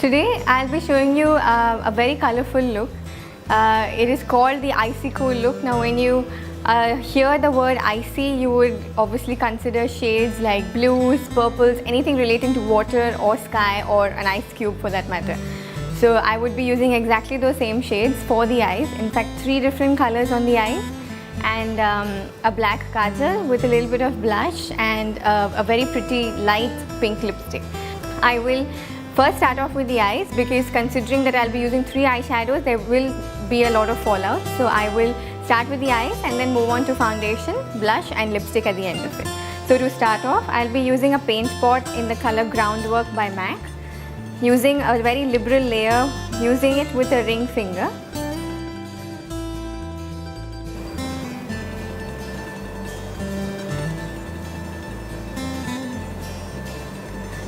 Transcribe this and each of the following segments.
Today I'll be showing you a very colorful look. It is called the icy cool look. Now when you hear the word icy, you would obviously consider shades like blues, purples, anything relating to water or sky or an ice cube for that matter. So I would be using exactly those same shades for the eyes. In fact, 3 different colors on the eyes and a black kajal with a little bit of blush and a very pretty light pink lipstick. I will first start off with the eyes because considering that I'll be using 3 eyeshadows, there will be a lot of fallout. So I will start with the eyes and then move on to foundation, blush and lipstick at the end of it. So to start off, I'll be using a Paintpot in the color Groundwork by MAC. Using a very liberal layer, using it with a ring finger.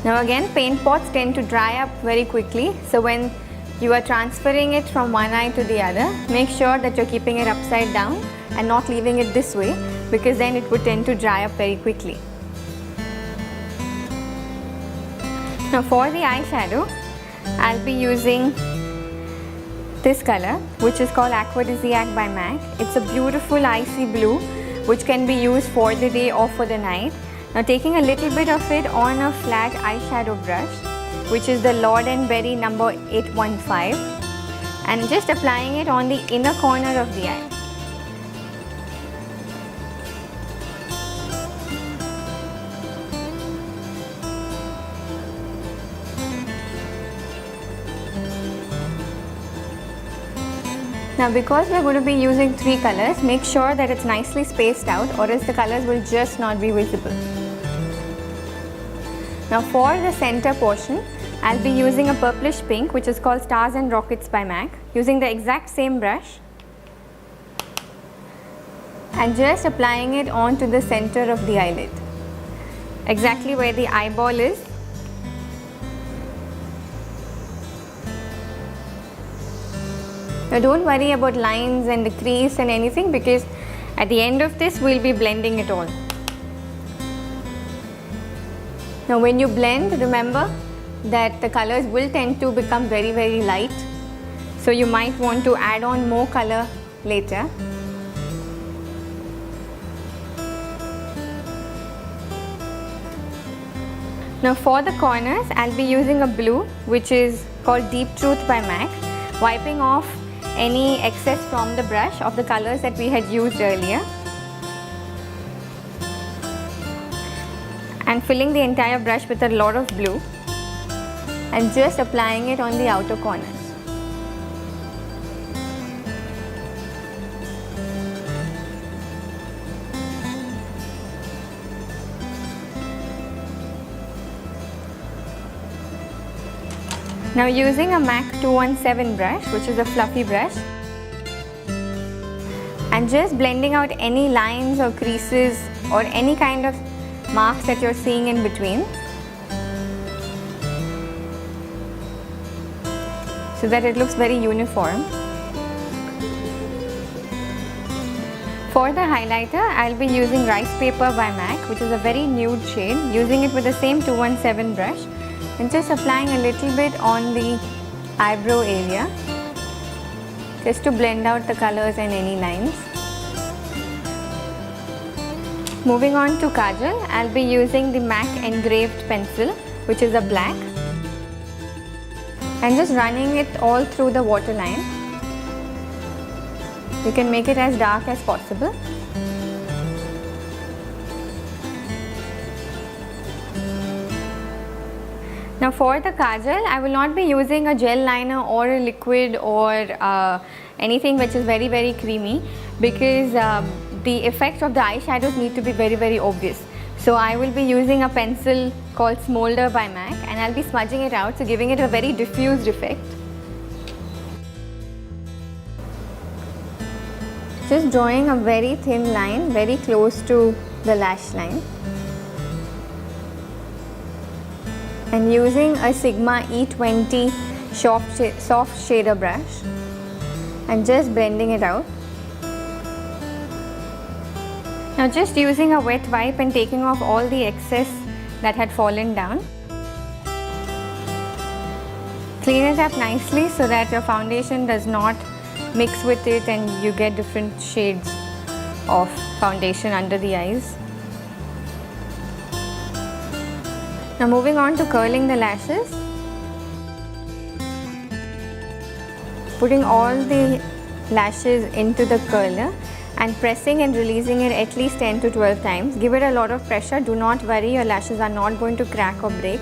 Now again, paint pots tend to dry up very quickly, so when you are transferring it from one eye to the other, make sure that you're keeping it upside down and not leaving it this way, because then it would tend to dry up very quickly. Now for the eyeshadow, I'll be using this color, which is called Aquadisiac by MAC. It's a beautiful icy blue which can be used for the day or for the night. Now taking a little bit of it on a flat eyeshadow brush, which is the Lord & Berry number 815, and just applying it on the inner corner of the eye. Now because we're going to be using 3 colors, make sure that it's nicely spaced out or else the colors will just not be visible. Now for the center portion, I'll be using a purplish pink which is called Stars and Rockets by MAC, using the exact same brush and just applying it onto the center of the eyelid, exactly where the eyeball is. Now don't worry about lines and the crease and anything, because at the end of this we'll be blending it all. Now when you blend, remember that the colors will tend to become very light, so you might want to add on more color later. Now for the corners, I'll be using a blue which is called Deep Truth by MAC, wiping off any excess from the brush of the colors that we had used earlier and filling the entire brush with a lot of blue and just applying it on the outer corners. Now using a MAC 217 brush, which is a fluffy brush, and just blending out any lines or creases or any kind of marks that you're seeing in between, so that it looks very uniform. For the highlighter, I'll be using Ricepaper by MAC, which is a very nude shade, using it with the same 217 brush and just applying a little bit on the eyebrow area just to blend out the colors and any lines. Moving on to kajal, I'll be using the MAC Engraved pencil, which is a black, and just running it all through the waterline. You can make it as dark as possible. Now for the kajal, I will not be using a gel liner or a liquid or anything which is very creamy, because the effects of the eyeshadows need to be very obvious. So I will be using a pencil called Smolder by MAC and I'll be smudging it out, so giving it a very diffused effect. Just drawing a very thin line very close to the lash line. And using a Sigma E20 soft shader brush and just blending it out. Now just using a wet wipe and taking off all the excess that had fallen down. Clean it up nicely so that your foundation does not mix with it and you get different shades of foundation under the eyes. Now moving on to curling the lashes. Putting all the lashes into the curler and pressing and releasing it at least 10 to 12 times. Give it a lot of pressure. Do not worry, your lashes are not going to crack or break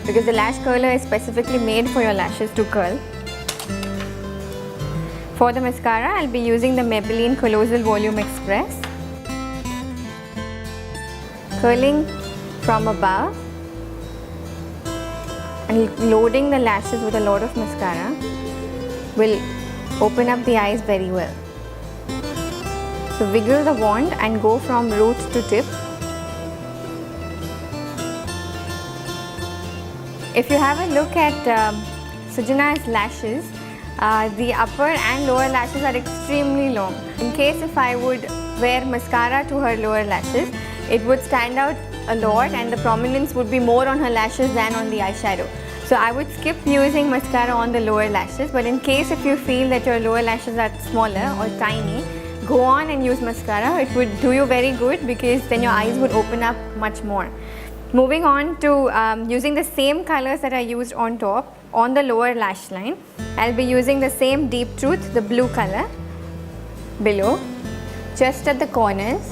because the lash curler is specifically made for your lashes to curl. For the mascara, I'll be using the Maybelline Colossal Volume Express. Curling from above and loading the lashes with a lot of mascara will open up the eyes very well. So wiggle the wand and go from root to tip. If you have a look at Sujana's lashes, the upper and lower lashes are extremely long. In case if I would wear mascara to her lower lashes, it would stand out a lot and the prominence would be more on her lashes than on the eyeshadow. So I would skip using mascara on the lower lashes, but in case if you feel that your lower lashes are smaller or tiny, go on and use mascara. It would do you very good because then your eyes would open up much more. Moving on to using the same colors that I used on top, on the lower lash line, I'll be using the same Deep Truth, the blue color, below, just at the corners.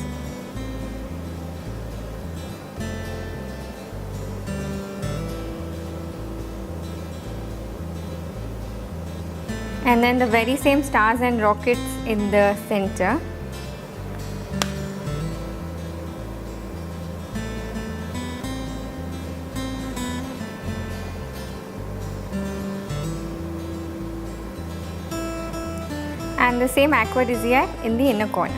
And then the very same stars and rockets in the center. And the same Aquadisiac in the inner corner.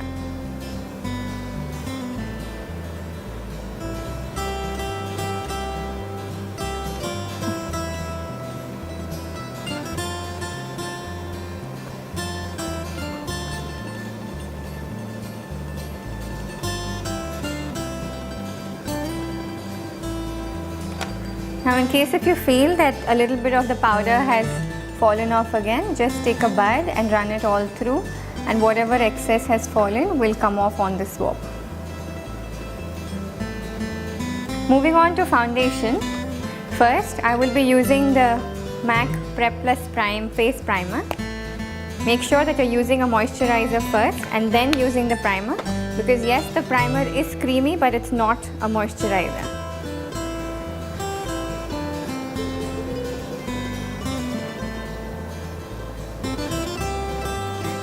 Now in case if you feel that a little bit of the powder has fallen off again, just take a bud and run it all through and whatever excess has fallen will come off on the swab. Moving on to foundation. First I will be using the MAC Prep+Prime Face Primer. Make sure that you're using a moisturizer first and then using the primer because yes, the primer is creamy but it's not a moisturizer.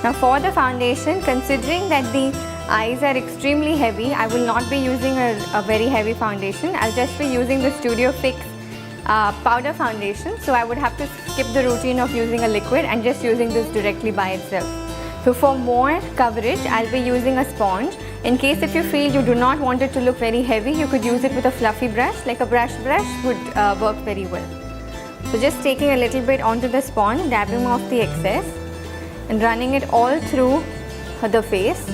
Now for the foundation, considering that the eyes are extremely heavy, I will not be using a very heavy foundation. I'll just be using the Studio Fix powder foundation. So I would have to skip the routine of using a liquid and just using this directly by itself. So for more coverage, I'll be using a sponge. In case if you feel you do not want it to look very heavy, you could use it with a fluffy brush, like a brush would work very well. So just taking a little bit onto the sponge, dabbing off the excess and running it all through the face.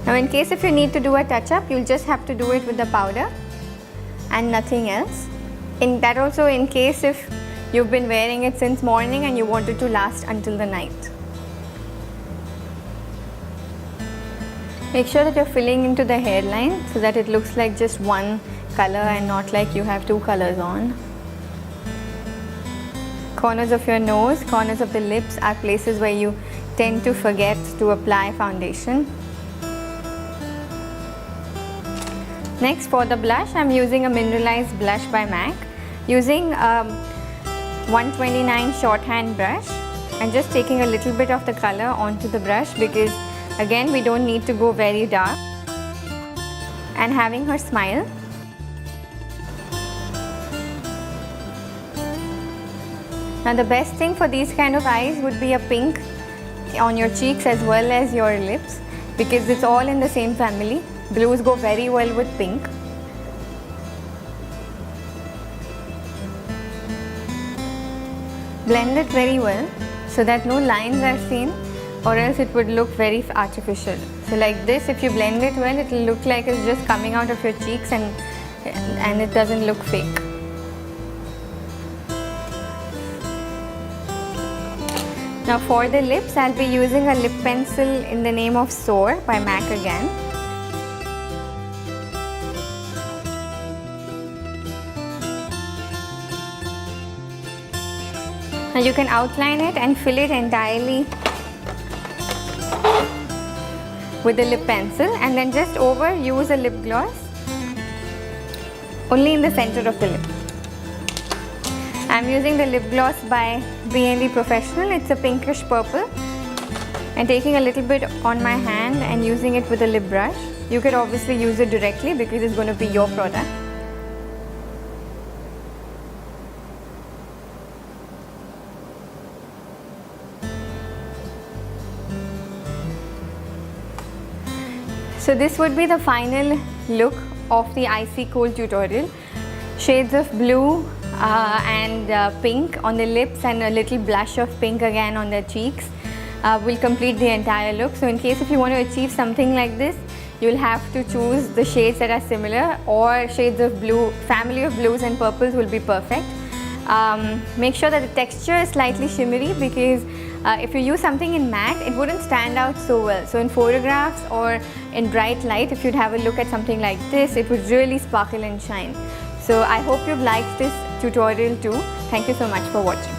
Now in case if you need to do a touch-up, you'll just have to do it with the powder and nothing else. That also in case if you've been wearing it since morning and you want it to last until the night. Make sure that you're filling into the hairline so that it looks like just one color and not like you have two colors on. Corners of your nose, corners of the lips are places where you tend to forget to apply foundation. Next for the blush, I'm using a Mineralized blush by MAC. Using 129 shorthand brush and just taking a little bit of the color onto the brush because again, we don't need to go very dark. And having her smile. Now the best thing for these kind of eyes would be a pink on your cheeks as well as your lips because it's all in the same family. Blues go very well with pink. Blend it very well so that no lines are seen or else it would look very artificial. So like this, if you blend it well, it will look like it's just coming out of your cheeks and it doesn't look fake. Now for the lips, I'll be using a lip pencil in the name of Soar by MAC again. Now you can outline it and fill it entirely with the lip pencil, and then just over use a lip gloss only in the center of the lip. I'm using the lip gloss by B&D Professional. It's a pinkish purple, and taking a little bit on my hand and using it with a lip brush. You could obviously use it directly because it's going to be your product. So this would be the final look of the Icy Cold tutorial. Shades of blue and pink on the lips and a little blush of pink again on the cheeks will complete the entire look. So in case if you want to achieve something like this, you'll have to choose the shades that are similar, or shades of blue, family of blues and purples will be perfect. Make sure that the texture is slightly shimmery, because if you use something in matte, it wouldn't stand out so well. So in photographs or in bright light, if you'd have a look at something like this, it would really sparkle and shine. So I hope you've liked this tutorial too. Thank you so much for watching.